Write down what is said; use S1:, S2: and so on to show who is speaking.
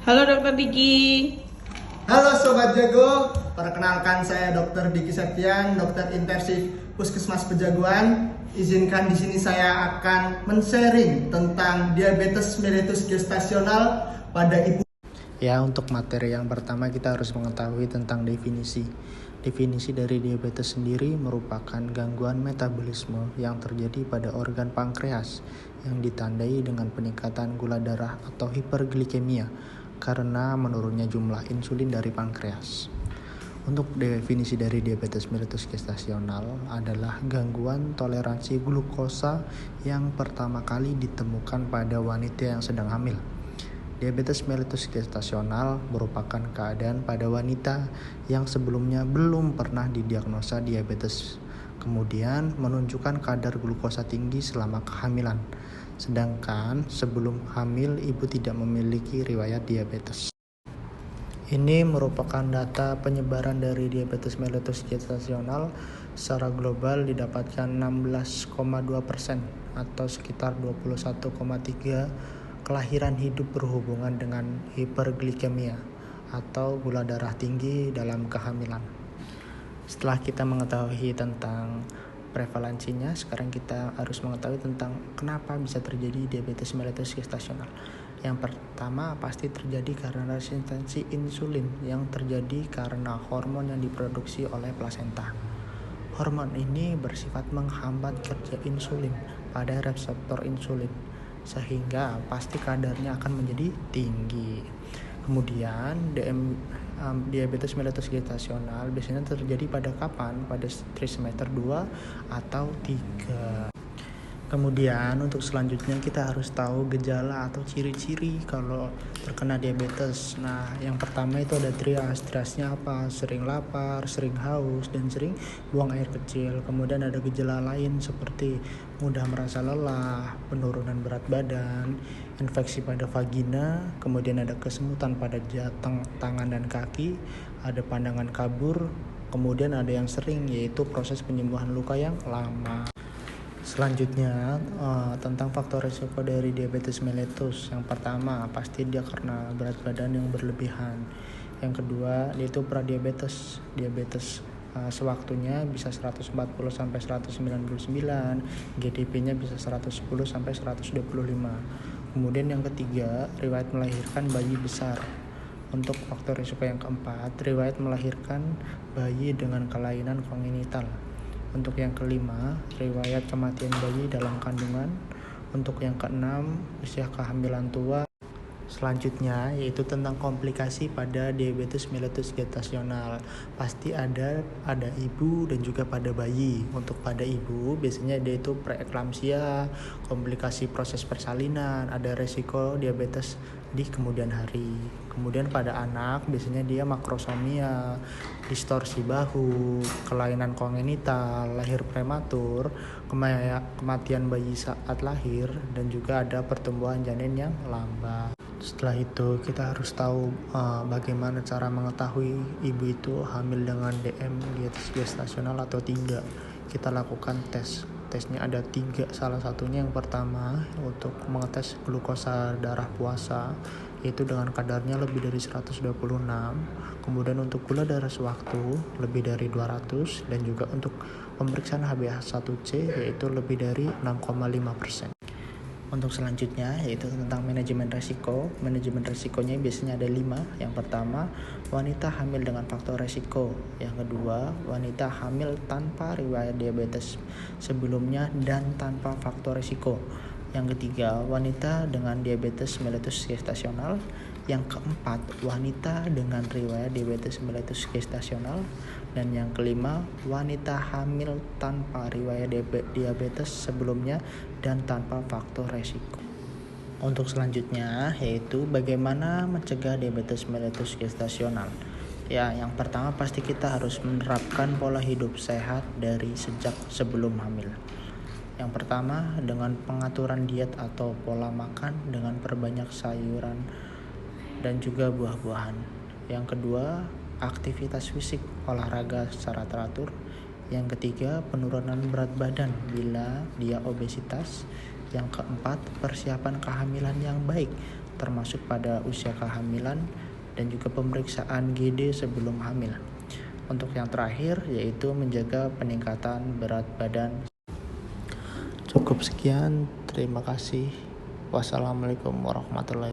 S1: Halo Dokter Diki.
S2: Halo Sobat Jago, perkenalkan saya Dr. Diki Septian, dokter intensif Puskesmas Pejaguan. Izinkan di sini saya akan men-sharing tentang diabetes mellitus gestasional pada ibu.
S3: Ya, untuk materi yang pertama kita harus mengetahui tentang definisi. Definisi dari diabetes sendiri merupakan gangguan metabolisme yang terjadi pada organ pankreas yang ditandai dengan peningkatan gula darah atau hiperglikemia karena menurunnya jumlah insulin dari pankreas. Untuk definisi dari diabetes mellitus gestasional adalah gangguan toleransi glukosa yang pertama kali ditemukan pada wanita yang sedang hamil. Diabetes mellitus gestasional merupakan keadaan pada wanita yang sebelumnya belum pernah didiagnosa diabetes, kemudian menunjukkan kadar glukosa tinggi selama kehamilan, sedangkan sebelum hamil ibu tidak memiliki riwayat diabetes. Ini merupakan data penyebaran dari diabetes mellitus gestasional secara global didapatkan 16,2% atau sekitar 21,3 kelahiran hidup berhubungan dengan hiperglikemia atau gula darah tinggi dalam kehamilan. Setelah kita mengetahui tentang prevalensinya, sekarang kita harus mengetahui tentang kenapa bisa terjadi diabetes mellitus gestasional. Yang pertama pasti terjadi karena resistensi insulin yang terjadi karena hormon yang diproduksi oleh plasenta. Hormon ini bersifat menghambat kerja insulin pada reseptor insulin, sehingga pasti kadarnya akan menjadi tinggi. Kemudian diabetes mellitus gestasional biasanya terjadi pada kapan? Pada trimester 2 atau 3. Kemudian untuk selanjutnya kita harus tahu gejala atau ciri-ciri kalau terkena diabetes. Nah, yang pertama itu ada trias. Triasnya apa? Sering lapar, sering haus, dan sering buang air kecil. Kemudian ada gejala lain seperti mudah merasa lelah, penurunan berat badan, infeksi pada vagina, kemudian ada kesemutan pada tangan dan kaki, ada pandangan kabur, kemudian ada yang sering yaitu proses penyembuhan luka yang lama. Selanjutnya tentang faktor risiko dari diabetes mellitus. Yang pertama pasti dia karena berat badan yang berlebihan. Yang kedua yaitu pradiabetes. Diabetes sewaktunya bisa 140 sampai 199, GDP-nya bisa 110 sampai 125. Kemudian yang ketiga, riwayat melahirkan bayi besar. Untuk faktor risiko yang keempat, riwayat melahirkan bayi dengan kelainan kongenital. Untuk yang kelima, riwayat kematian bayi dalam kandungan. Untuk yang keenam, usia kehamilan tua. Selanjutnya yaitu tentang komplikasi pada diabetes mellitus gestasional. Pasti ada ibu dan juga pada bayi. Untuk pada ibu biasanya dia itu preeklamsia, komplikasi proses persalinan, ada resiko diabetes di kemudian hari. Kemudian pada anak biasanya dia makrosomia, distorsi bahu, kelainan kongenital, lahir prematur, kematian bayi saat lahir, dan juga ada pertumbuhan janin yang lambat. Setelah itu kita harus tahu bagaimana cara mengetahui ibu itu hamil dengan DM diabetes gestasional atau tidak. Kita lakukan tes. Tesnya ada 3. Salah satunya yang pertama untuk mengetes glukosa darah puasa, yaitu dengan kadarnya lebih dari 126. Kemudian untuk gula darah sewaktu lebih dari 200, dan juga untuk pemeriksaan HbA1c yaitu lebih dari 6,5%. Untuk selanjutnya yaitu tentang manajemen resiko. Manajemen resikonya biasanya ada 5. Yang pertama, wanita hamil dengan faktor resiko. Yang kedua, wanita hamil tanpa riwayat diabetes sebelumnya dan tanpa faktor resiko. Yang ketiga, wanita dengan diabetes mellitus gestasional. Yang keempat, wanita dengan riwayat diabetes mellitus gestasional. Dan yang kelima, wanita hamil tanpa riwayat diabetes sebelumnya dan tanpa faktor resiko. Untuk selanjutnya yaitu bagaimana mencegah diabetes mellitus gestasional. Ya, yang pertama pasti kita harus menerapkan pola hidup sehat dari sejak sebelum hamil. Yang pertama dengan pengaturan diet atau pola makan dengan perbanyak sayuran dan juga buah-buahan. Yang kedua, aktivitas fisik, olahraga secara teratur. Yang ketiga, penurunan berat badan bila dia obesitas. Yang keempat, persiapan kehamilan yang baik, termasuk pada usia kehamilan dan juga pemeriksaan GD sebelum hamil. Untuk yang terakhir, yaitu menjaga peningkatan berat badan. Cukup sekian, terima kasih. Wassalamualaikum warahmatullahi wabarakatuh.